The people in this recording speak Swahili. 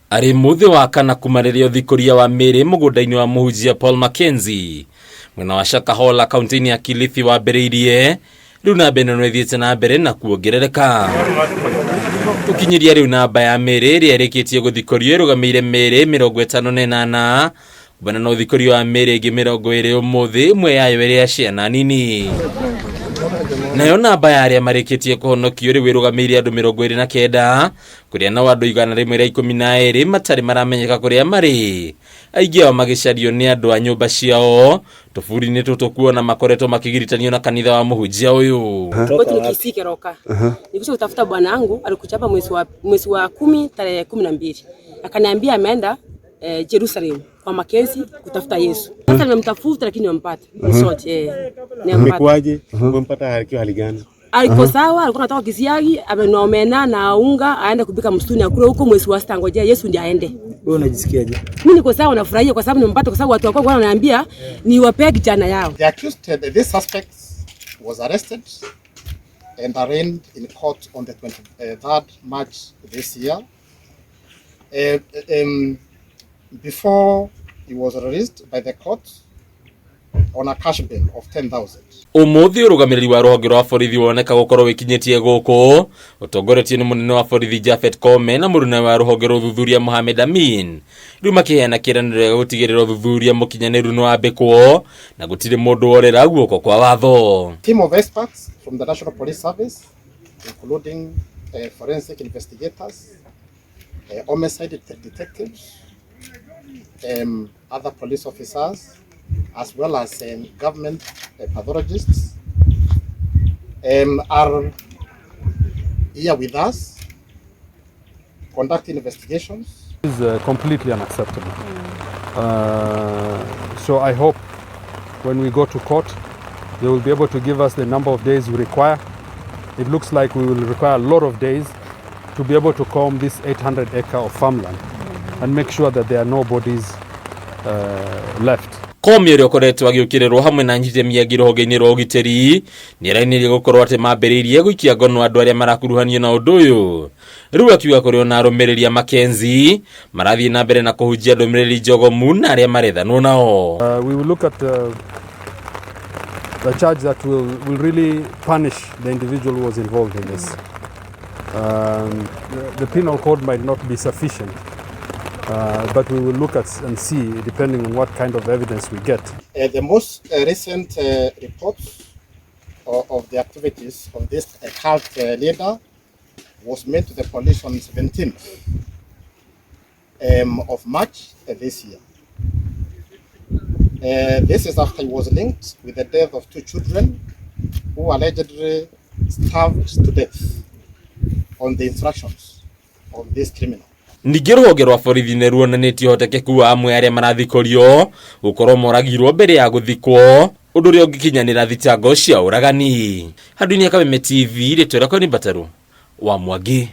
Ari muthi wa kana kumarĩria Uthikuria wa Miiri mugundaini wa muhunjia Paul Mackenzie mwena wa Shakahola kaunti-ini ya Kilifi wambĩrĩirie riu namba ĩno no ĩthiĩte na mbere na kuongerereka. Tukinyiria riu namba ya Miiri ĩrĩa ĩrĩkĩtie guthikurio irugamiire Miiri 58 kubana na Uthikuria wa Miiri ĩngĩ 20 umuthi imwe yayo ĩrĩ ya ciana nini. Nayo namba ya aria marikitie kuhonokio riu irugamiire andu 29 kuria na andu 112 matari maramenyeka kuria mari. Aingi ao magicario ni andu a nyumba ciao tufuri-ini tutu kuona makoretwo makigiritanio na kanitha wa muhunjia uyu. Nikisike roka. Nikuja kutafuta bwana wangu alikuchapa mwezi wa 10 tarehe 12. Akaniambia ameenda Jerusalem kwa Mackenzie kutafuta Yesu. Sasa nimemtafuta lakini nimpata. Sote nimekwaje? Umempata akiwa hali gani? Alikuwa sawa, alikuwa anataka kisiagi, amenomena na unga aende kupika msituni akule huko mwezi wa 6 ngojea Yesu ndiye aende. Wewe unajisikiaje? Mimi niko sawa, nafurahia kwa sababu nimempata, kwa sababu watu wako wananiambia ni wapea kijana yao. The accused, this suspect was arrested and arraigned in court on the 23rd March this year. Before he was released by the court on a cash bail of 10,000. Umuthi urugamiriri wa ruhonge rwa borithi woneka gukorwo wikinyitie guku utongoretio ni munene wa borithi Japhet Koome na murune wa ruhonge rwa Uthikuria Mohamed Amin riu makiheana kiraniro ya gutigirira Uthikuria mukinyaniru no ambikwo na gutire mundu worera guoko kwa watho. Team of experts from the National Police Service, including forensic investigators, homicide detectives, other police officers, as well as government pathologists, are here with us conducting investigations. This is completely unacceptable. So I hope when we go to court, they will be able to give us the number of days we require. It looks like we will require a lot of days to be able to comb this 800 acre of farmland and make sure that there are no bodies left. Koome ĩrĩa ũkoretwo agĩũkĩrĩrwo hamwe na nyitemi angĩ rũhonge-inĩ rwa ũgitĩri nĩ arainirie gũkorwo atĩ mambĩrĩirie gũikia ngono andũ arĩa marakuruhanio na ũndũ ũyũ. Rĩu akiuga kũrĩ ona arũmĩrĩri a Mackenzie marathiĩ na mbere na kũhunjia ndũmĩrĩri njogomu na arĩa marethanwo nao. We will look at the charge that will really punish the individual who was involved in this. The penal code might not be sufficient. But we will look at and see, depending on what kind of evidence we get. The most recent reports of the activities of this cult leader was made to the police on 17th of March this year. This is after he was linked with the death of 2 children who allegedly starved to death on the instructions of this criminal. Ningĩ rũhonge rwa borithi nĩ ruonanĩtie ũhotekeku wa amwe arĩa marathikũrio gũkorwo moragirwo mbere ya gũthikwo ũndũ ũrĩa ũngĩkinyanĩra thitango cia ũragani. Handũ-inĩ ya Kameme TV rĩtwa rĩakwa nĩ Mbataru wa Mwangi.